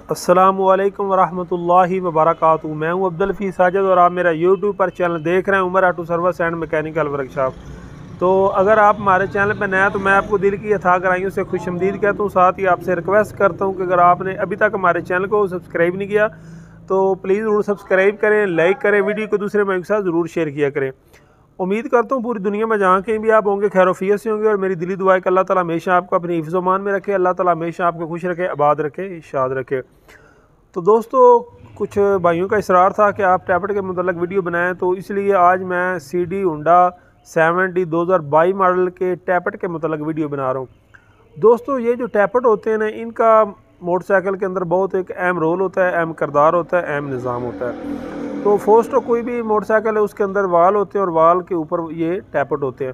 अस्सलामुअलैकुम वरहमतुल्लाहि वबरकातुहू। मैं हूं अब्दुल हफीज़ साजिद और आप मेरा यूट्यूब पर चैनल देख रहे हैं Umar auto service and mechanical workshop. तो अगर आप हमारे चैनल पर नया हैं तो मैं आपको दिल की अथाह गहराइयों से खुशअमदीद कहता हूं। साथ ही आपसे रिक्वेस्ट करता हूं कि अगर आपने अभी तक हमारे चैनल को सब्सक्राइब नहीं किया तो प्लीज़ ज़रूर सब्सक्राइब करें, लाइक करें, वीडियो को दूसरे भाइयों के साथ ज़रूर शेयर किया करें। उम्मीद करता हूँ पूरी दुनिया में जहाँ कहीं भी आप होंगे खैर-ओ-आफियत से होंगे और मेरी दिली दुआ है कि अल्लाह ताला हमेशा आपको अपनी हिफ्ज़-ओ-मान में रखे, अल्लाह ताला हमेशा आपको खुश रखे, आबाद रखे, इरशाद रखे। तो दोस्तों, कुछ भाइयों का इसरार था कि आप टैपेट के मुतल्लिक़ वीडियो बनाएं, तो इसलिए आज मैं सीडी होंडा 7D 2022 मॉडल के टैपेट के मुतल्लिक़ वीडियो बना रहा हूँ। दोस्तों, ये जो टैपेट होते हैं ना, इनका मोटरसाइकिल के अंदर बहुत एक अहम रोल होता है, अहम किरदार होता है, अहम निज़ाम होता है। तो फोस्टो कोई भी मोटरसाइकिल है उसके अंदर वाल होते हैं और वाल के ऊपर ये टैपेट होते हैं।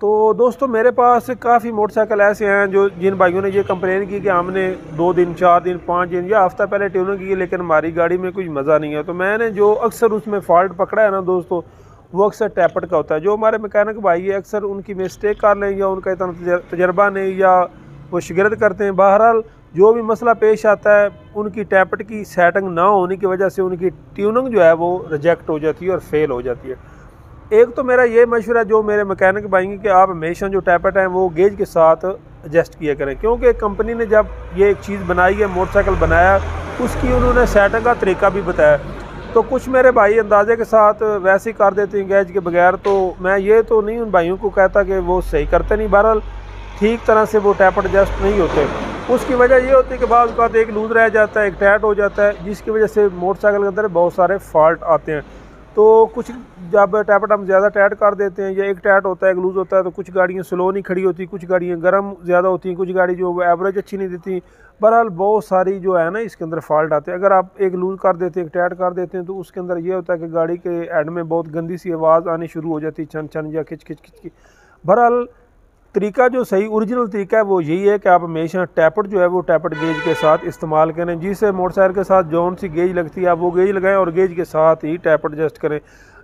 तो दोस्तों, मेरे पास काफ़ी मोटरसाइकिल ऐसे हैं जो जिन भाइयों ने ये कंप्लेन की कि हमने 2 दिन, 4 दिन, 5 दिन या हफ्ता पहले ट्यूनिंग की लेकिन हमारी गाड़ी में कुछ मज़ा नहीं है। तो मैंने जो अक्सर उसमें फ़ॉल्ट पकड़ा है ना दोस्तों, वो अक्सर टैपेट का होता है। जो हमारे मैकेनिक भाई है अक्सर उनकी मिस्टेक कर लें या उनका इतना तजर्बा नहीं या वो शिगरत करते हैं। बहरहाल जो भी मसला पेश आता है उनकी टैपेट की सेटिंग ना होने की वजह से उनकी ट्यूनिंग जो है वो रिजेक्ट हो जाती है और फेल हो जाती है। एक तो मेरा ये मशवरा जो मेरे मैकेनिक भाई कि आप हमेशा जो टैपेट हैं वो गेज के साथ एडजस्ट किया करें, क्योंकि कंपनी ने जब ये एक चीज़ बनाई है, मोटरसाइकिल बनाया, उसकी उन्होंने सेटिंग का तरीका भी बताया। तो कुछ मेरे भाई अंदाजे के साथ वैसे ही कर देते हैं गेज के बगैर। तो मैं ये तो नहीं उन भाइयों को कहता कि वो सही करते नहीं, बहरहाल ठीक तरह से वो टैपेट एडजस्ट नहीं होते। उसकी वजह ये होती है कि बाद का एक लूज रह जाता है, एक टाइट हो जाता है, जिसकी वजह से मोटरसाइकिल के अंदर बहुत सारे फॉल्ट आते हैं। तो कुछ जब टैपेट हम ज़्यादा टाइट कर देते हैं या एक टाइट होता है एक लूज़ होता है तो कुछ गाड़ियाँ स्लो नहीं खड़ी होती, कुछ गाड़ियाँ गर्म ज़्यादा होती हैं, कुछ गाड़ी जो एवरेज अच्छी नहीं देती। बहरहाल बहुत सारी जो है ना इसके अंदर फॉल्ट आते हैं। अगर आप एक लूज़ कर देते हैं, एक टाइट कर देते हैं तो उसके अंदर ये होता है कि गाड़ी के एंड में बहुत गंदी सी आवाज़ आनी शुरू हो जाती है, छन छन या खिच खिच खिच की। बहरहाल तरीका जो सही ओरिजिनल तरीका है वो यही है कि आप हमेशा टैपेट जो है वो टैपेट गेज के साथ इस्तेमाल करें। जिससे मोटरसाइकिल के साथ जौन सी गेज लगती है आप वो गेज लगाएं और गेज के साथ ही टैपेट एडजस्ट करें।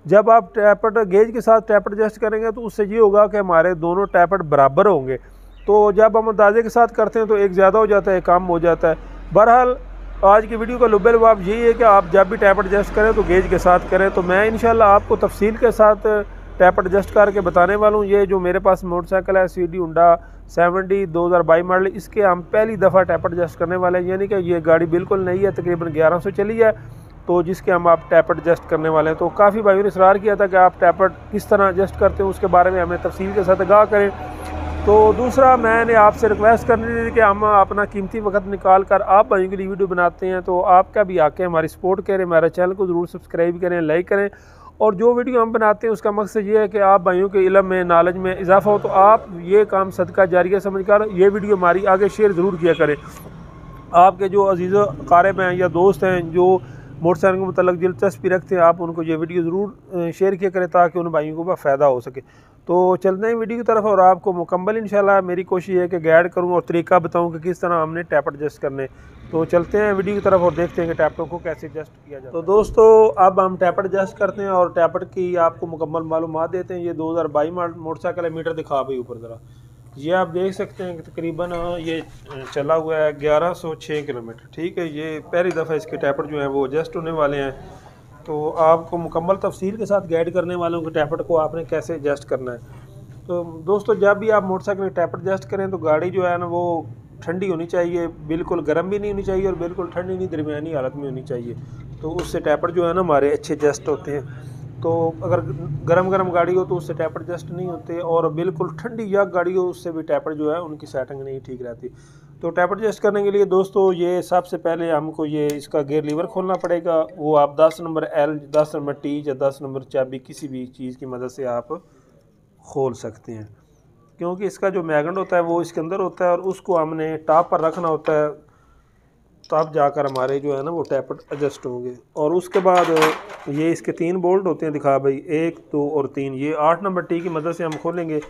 जब आप टैपेट गेज के साथ टैपेट एडजस्ट करेंगे तो उससे ये होगा कि हमारे दोनों टैपेट बराबर होंगे। तो जब हम अंदाजे के साथ करते हैं तो एक ज़्यादा हो जाता है, एक कम हो जाता है। बहरहाल आज की वीडियो का लुब्बे लुबाब यही है कि आप जब भी टैपेट एडजस्ट करें तो गेज के साथ करें। तो मैं इंशाल्लाह आपको तफसील के साथ टैपेट एडजस्ट करके बताने वाला हूँ। ये जो मेरे पास मोटरसाइकिल है सीडी होंडा 7D 2022 मॉडल, इसके हम पहली दफ़ा टैपेट एडजस्ट करने वाले हैं। यानी कि ये गाड़ी बिल्कुल नई है, तकरीबन 1100 चली है, तो जिसके हम आप टैपेट एडजस्ट करने वाले हैं। तो काफ़ी भाइयों ने इसरार किया था कि आप टैपेट किस तरह एडजस्ट करते हैं उसके बारे में हमें तफसील के साथ आगाह करें। तो दूसरा मैंने आपसे रिक्वेस्ट करनी थी कि हम अपना कीमती वक्त निकाल कर आप भाइयों के लिए वीडियो बनाते हैं, तो आपका भी आके हमारी सपोर्ट करें, हमारे चैनल को ज़रूर सब्सक्राइब करें, लाइक करें। और जो वीडियो हम बनाते हैं उसका मकसद ये है कि आप भाइयों के इल्म में, नॉलेज में इजाफा हो। तो आप ये काम सदका जारिया समझकर ये वीडियो हमारी आगे शेयर ज़रूर किया करें। आपके जो अजीज़ क़ारिब हैं या दोस्त हैं जो मोटरसाइकिल के मुतल्लिक़ दिलचस्पी रखते हैं, आप उनको ये वीडियो ज़रूर शेयर किया करें ताकि उन भाइयों को फ़ायदा हो सके। तो चलते हैं वीडियो की तरफ और आपको मुकम्मल इंशाल्लाह मेरी कोशिश है कि गाइड करूँ और तरीका बताऊँ कि किस तरह हमने टैपेट एडजस्ट करने। तो चलते हैं वीडियो की तरफ और देखते हैं कि टैपेटों को कैसे एडजस्ट किया जाए। तो दोस्तों, अब हम टैपेट एडजस्ट करते हैं और टैपेट की आपको मुकम्मल मालूमात देते हैं। ये 2022 मोटरसाइकिल है। मीटर दिखा भाई ऊपर ज़रा, ये आप देख सकते हैं कि तकरीबन ये चला हुआ है 1106 किलोमीटर। ठीक है, ये पहली दफ़ा इसके टैपेट जो हैं वो एडजस्ट होने वाले हैं। तो आपको मुकम्मल तफसील के साथ गाइड करने वालों के टैपेट को आपने कैसे एडजस्ट करना है। तो दोस्तों, जब भी आप मोटरसाइकिल में टैपेट एडजस्ट करें तो गाड़ी जो है ना वो ठंडी होनी चाहिए, बिल्कुल गर्म भी नहीं होनी चाहिए और बिल्कुल ठंडी नहीं, दरमियानी हालत में होनी चाहिए। तो उससे टैपेट जो है ना हमारे अच्छे एडजस्ट होते हैं। तो अगर गरम गाड़ी हो तो उससे टैपेट एडजस्ट नहीं होते, और बिल्कुल ठंडी या गाड़ी हो उससे भी टैपेट जो है उनकी सेटिंग नहीं ठीक रहती। तो टैपेट एडजस्ट करने के लिए दोस्तों, ये सबसे पहले हमको ये इसका गियर लीवर खोलना पड़ेगा। वो आप 10 नंबर L, 10 नंबर T या 10 नंबर चाबी किसी भी चीज़ की मदद से आप खोल सकते हैं, क्योंकि इसका जो मैग्नेट होता है वो इसके अंदर होता है और उसको हमने टॉप पर रखना होता है, तब जाकर हमारे जो है ना वो टैपेट एडजस्ट होंगे। और उसके बाद ये इसके 3 बोल्ट होते हैं, दिखा भाई 1, 2 और 3। ये 8 नंबर टी की मदद से हम खोलेंगे।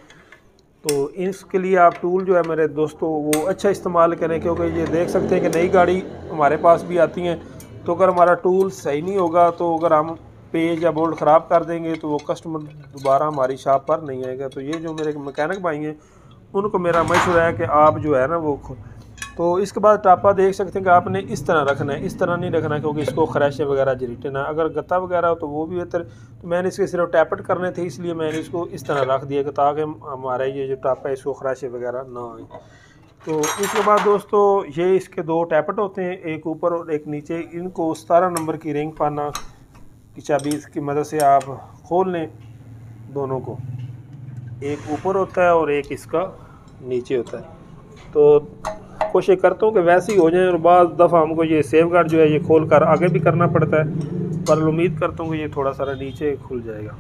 तो इसके लिए आप टूल जो है मेरे दोस्तों वो अच्छा इस्तेमाल करें, क्योंकि ये देख सकते हैं कि नई गाड़ी हमारे पास भी आती हैं। तो अगर हमारा टूल सही नहीं होगा, तो अगर हम पेज या बोल्ट ख़राब कर देंगे तो वो कस्टमर दोबारा हमारी शॉप पर नहीं आएगा। तो ये जो मेरे मैकेनिक भाई हैं उनको मेरा मशवरा है कि आप जो है ना वो तो इसके बाद टापा देख सकते हैं कि आपने इस तरह रखना है, इस तरह नहीं रखना क्योंकि इसको खराशे वगैरह जरीटे ना, अगर गत्ता वगैरह हो तो वो भी बेहतर। तो मैंने इसके सिर्फ टैपट करने थे, इसलिए मैंने इसको इस तरह रख दिया कि ताकि हमारा ये जो टापा है इसको खराशे वगैरह ना आए। तो इसके बाद दोस्तों ये इसके दो टैपट होते हैं, एक ऊपर और एक नीचे। इनको 17 नंबर की रिंग पाना की चाबी की मदद से आप खोल लें दोनों को, एक ऊपर होता है और एक इसका नीचे होता है। तो कोशिश करता हूँ कि वैसे ही हो जाए, और बाद दफ़ा हमको ये सेफ गार्ड जो है ये खोल कर आगे भी करना पड़ता है, पर उम्मीद करता हूँ कि ये थोड़ा सा नीचे खुल जाएगा।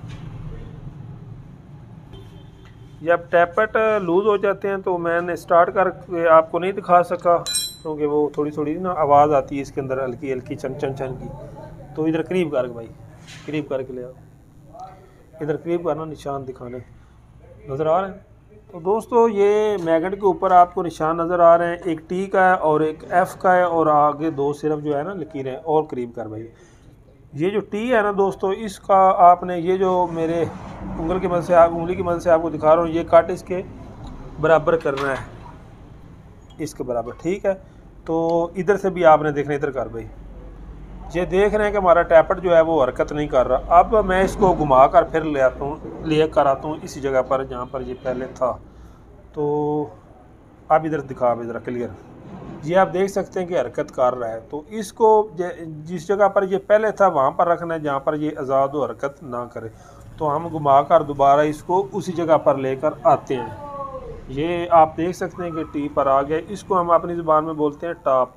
जब टैपट लूज़ हो जाते हैं तो मैंने स्टार्ट करके आपको नहीं दिखा सका क्योंकि वो थोड़ी थोड़ी ना आवाज़ आती है इसके अंदर हल्की हल्की चन चन चन की। तो इधर करीब कर भाई, करीब करके ले आओ, इधर करीब करना, निशान दिखाने नज़र आ रहे हैं। तो दोस्तों ये मैग्नेट के ऊपर आपको निशान नज़र आ रहे हैं, एक टी का है और एक एफ़ का है, और आगे दो सिर्फ जो है ना लकीरें। और करीब कर भाई, ये जो टी है ना दोस्तों, इसका आपने ये जो मेरे उंगली की मदद से आपको दिखा रहा हूँ, ये काट इसके बराबर करना है, इसके बराबर, ठीक है। तो इधर से भी आपने देखना, इधर कर भाई, ये देख रहे हैं कि हमारा टैपट जो है वो हरकत नहीं कर रहा। अब मैं इसको घुमा कर फिर ले आता हूँ इसी जगह पर जहाँ पर ये पहले था। तो अब इधर दिखा, अब इधर क्लियर, ये आप देख सकते हैं कि हरकत कर रहा है। तो इसको जिस जगह पर ये पहले था वहाँ पर रखना है जहाँ पर ये आज़ाद हो, हरकत ना करे। तो हम घुमा कर दोबारा इसको उसी जगह पर लेकर आते हैं। ये आप देख सकते हैं कि टी पर आ गया। इसको हम अपनी ज़ुबान में बोलते हैं टॉप,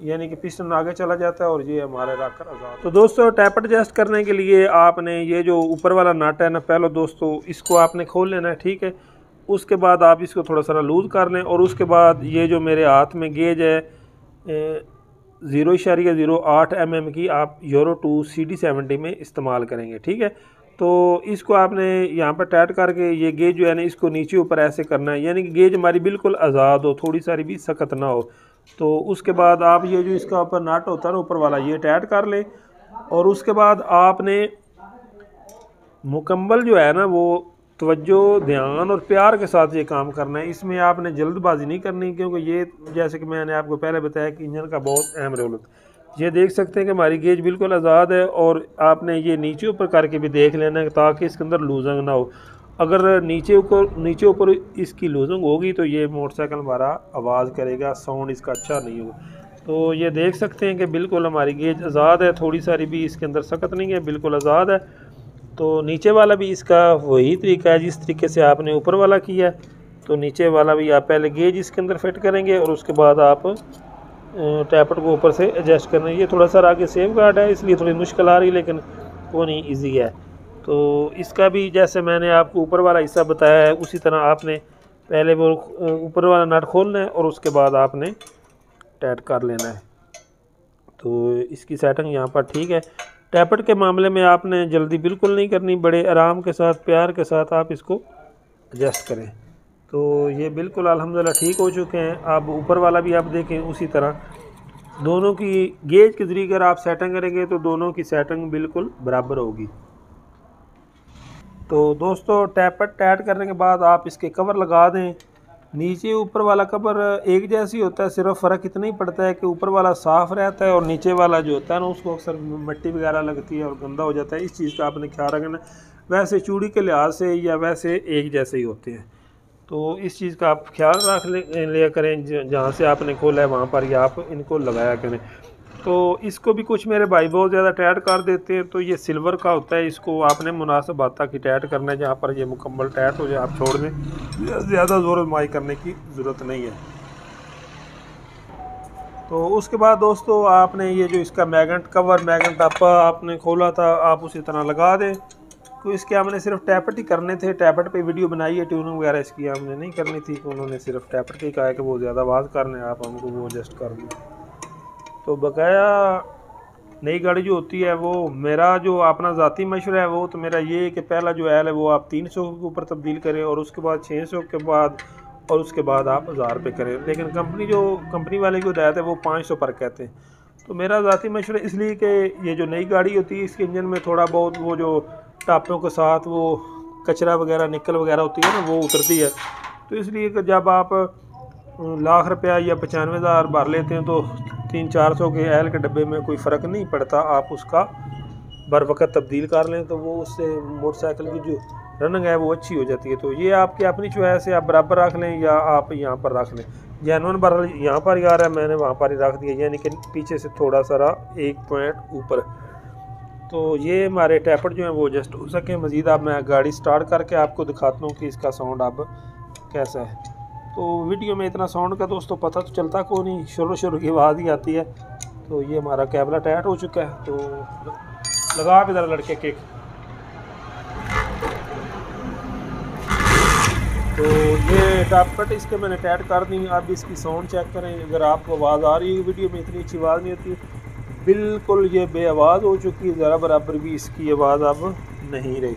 यानी कि पिस्टन आगे चला जाता है और ये हमारे रखकर आज़ाद। तो दोस्तों टैपट एडजस्ट करने के लिए आपने ये जो ऊपर वाला नट है ना, पहले दोस्तों इसको आपने खोल लेना है, ठीक है। उसके बाद आप इसको थोड़ा सा लूज़ कर लें, और उसके बाद ये जो मेरे हाथ में गेज है 0.08 mm की, आप यूरो 2 CD70 में इस्तेमाल करेंगे, ठीक है। तो इसको आपने यहाँ पर टाइट करके ये गेज जो है ना इसको नीचे ऊपर ऐसे करना है, यानी कि गेज हमारी बिल्कुल आज़ाद हो, थोड़ी सारी भी सख्त ना हो। तो उसके बाद आप ये जो इसका ऊपर नट होता है ना ऊपर वाला, ये टाइट कर ले, और उसके बाद आपने मुकम्मल जो है ना वो तवज्जो, ध्यान और प्यार के साथ ये काम करना है। इसमें आपने जल्दबाजी नहीं करनी, क्योंकि ये जैसे कि मैंने आपको पहले बताया कि इंजन का बहुत अहम रोल होता है। ये देख सकते हैं कि हमारी गेज बिल्कुल आज़ाद है, और आपने ये नीचे ऊपर करके भी देख लेना है ताकि इसके अंदर लूजिंग ना हो। अगर नीचे ऊपर इसकी लूजिंग होगी तो ये मोटरसाइकिल हमारा आवाज़ करेगा, साउंड इसका अच्छा नहीं होगा। तो ये देख सकते हैं कि बिल्कुल हमारी गेज आज़ाद है, थोड़ी सारी भी इसके अंदर सख्त नहीं है, बिल्कुल आज़ाद है। तो नीचे वाला भी इसका वही तरीका है जिस तरीके से आपने ऊपर वाला किया। तो नीचे वाला भी आप पहले गेज इसके अंदर फिट करेंगे और उसके बाद आप टैपट को ऊपर से एडजस्ट करना है। ये थोड़ा सा आगे सेफ गार्ड है इसलिए थोड़ी मुश्किल आ रही है, लेकिन वो नहीं, ईजी है। तो इसका भी जैसे मैंने आपको ऊपर वाला हिस्सा बताया है उसी तरह आपने पहले वो ऊपर वाला नट खोलना है और उसके बाद आपने टाइट कर लेना है। तो इसकी सेटिंग यहाँ पर ठीक है। टैपट के मामले में आपने जल्दी बिल्कुल नहीं करनी, बड़े आराम के साथ, प्यार के साथ आप इसको एडजस्ट करें। तो ये बिल्कुल अल्हम्दुलिल्लाह ठीक हो चुके हैं। अब ऊपर वाला भी आप देखें उसी तरह दोनों की गेज के ज़रिए अगर आप सेटिंग करेंगे तो दोनों की सेटिंग बिल्कुल बराबर होगी। तो दोस्तों टैपट टाइट करने के बाद आप इसके कवर लगा दें। नीचे ऊपर वाला कवर एक जैसी होता है, सिर्फ फ़र्क इतना ही पड़ता है कि ऊपर वाला साफ़ रहता है और नीचे वाला जो होता है ना उसको अक्सर मिट्टी वगैरह लगती है और गंदा हो जाता है। इस चीज़ का आपने ख्याल रखना। वैसे चूड़ी के लिहाज से या वैसे एक जैसे ही होते हैं, तो इस चीज़ का आप ख्याल रख लिया करें। जहाँ से आपने खोला है वहाँ पर ही आप इनको लगाया करें। तो इसको भी कुछ मेरे भाई बहुत ज़्यादा टाइट कर देते हैं, तो ये सिल्वर का होता है, इसको आपने मुनासिब आता कि टाइट करना है, जहाँ पर ये मुकम्मल टाइट हो जाए आप छोड़ दें, ज़्यादा ज़ोर आजमाई करने की ज़रूरत नहीं है। तो उसके बाद दोस्तों आपने ये जो इसका मैग्नेट कवर, मैग्नेट आपने खोला था, आप उसी तरह लगा दें। तो इसके हमने सिर्फ टैपट ही करने थे। टैपट पे वीडियो बनाई है, ट्यूनिंग वगैरह इसकी हमने नहीं करनी थी, तो उन्होंने सिर्फ टैपट के ही कहा है कि वो ज़्यादा आवाज़ करने, आप हमको वो एडजस्ट कर दें। तो बकाया नई गाड़ी जो होती है वो मेरा जो अपना ज़ाती मशवरा है वो तो मेरा ये है कि पहला जो एल है वो आप 300 के ऊपर तब्दील करें, और उसके बाद 600 के बाद, और उसके बाद आप 1000 पे करें। लेकिन कंपनी वाले की हिदायत है वो 500 पर कहते हैं। तो मेरा ज़ाती मशवरा इसलिए कि ये जो नई गाड़ी होती है इसके इंजन में थोड़ा बहुत वो जो टापों के साथ वो कचरा वगैरह, निकल वगैरह होती है ना, वो उतरती है। तो इसलिए कि जब आप लाख रुपया या 95,000 भर लेते हैं तो 300-400 के एल के डब्बे में कोई फ़र्क नहीं पड़ता। आप उसका बर वक़्त तब्दील कर लें तो वो उससे मोटरसाइकिल की जो रनिंग है वो अच्छी हो जाती है। तो ये आपकी अपनी चॉइस है, आप बराबर रख लें या आप यहाँ पर रख लें। जेनुइन बरल यहाँ पर ही आ रहा है, मैंने वहाँ पर ही रख दिया, यानी कि पीछे से थोड़ा सा 1 पॉइंट ऊपर। तो ये हमारे टैपट जो हैं वो एडजस्ट हो सके। मज़ीद अब मैं गाड़ी स्टार्ट करके आपको दिखाता हूँ कि इसका साउंड अब कैसा है। तो वीडियो में इतना साउंड का दोस्तों पता तो चलता को नहीं, शुरू की आवाज़ ही आती है। तो ये हमारा कैमरा टाइट हो चुका है, तो लगा आप इधर लड़के किक। तो ये टैपट इसके मैंने टाइट कर दी। अब इसकी साउंड चेक करें, अगर आपको आवाज़ आ रही है। वीडियो में इतनी अच्छी आवाज़ नहीं होती, बिल्कुल ये बेआवाज़ हो चुकी है, ज़रा बराबर भी इसकी आवाज़ अब नहीं रही।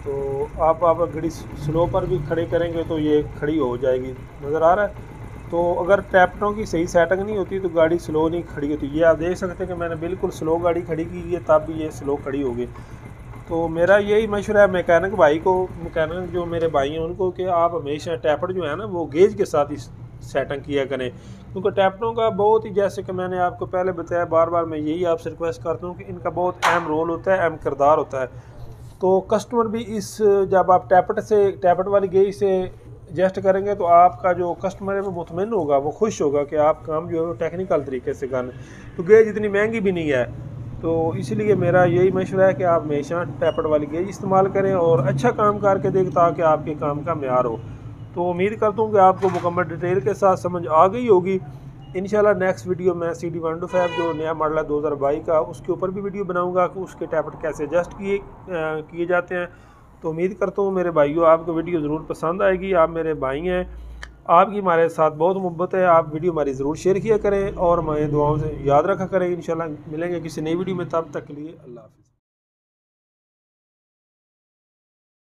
तो आप गाड़ी स्लो पर भी खड़े करेंगे तो ये खड़ी हो जाएगी, नज़र आ रहा है। तो अगर टैपटों की सही सेटिंग नहीं होती तो गाड़ी स्लो नहीं खड़ी होती। ये आप देख सकते हैं कि मैंने बिल्कुल स्लो गाड़ी खड़ी की है, तब भी ये स्लो खड़ी होगी। तो मेरा यही मशवरा है मैकेनिक भाई को, मैकेनिक जो मेरे भाई हैं उनको, कि आप हमेशा टैपट जो है ना वो गेज के साथ ही सेटिंग किया करें। क्योंकि टैपटों का बहुत ही, जैसे कि मैंने आपको पहले बताया, बार बार मैं यही आपसे रिक्वेस्ट करता हूँ कि इनका बहुत अहम रोल होता है, अहम किरदार होता है। तो कस्टमर भी जब आप टैपट वाली गेज से एडजस्ट करेंगे तो आपका जो कस्टमर है वो मुतमईन होगा, वो खुश होगा कि आप काम जो है वो टेक्निकल तरीके से करें। तो गेज इतनी महंगी भी नहीं है, तो इसलिए मेरा यही मशवरा है कि आप हमेशा टैपट वाली गेज इस्तेमाल करें और अच्छा काम करके दें ताकि आपके काम का मेयार हो। तो उम्मीद करता हूँ कि आपको मुकम्मल डिटेल के साथ समझ आ गई होगी। इंशाल्लाह नेक्स्ट वीडियो में CD125 जो नया मॉडल है 2022 का, उसके ऊपर भी वीडियो बनाऊंगा कि उसके टैपट कैसे एडजस्ट किए जाते हैं। तो उम्मीद करता हूँ मेरे भाइयों आपको वीडियो ज़रूर पसंद आएगी। आप मेरे भाई हैं, आपकी हमारे साथ बहुत मोहब्बत है। आप वीडियो हमारी ज़रूर शेयर किया करें और हमारी दुआओं से याद रखा करें। इंशाल्लाह मिलेंगे किसी नई वीडियो में, तब तक के लिए अल्लाह हाफ़िज़।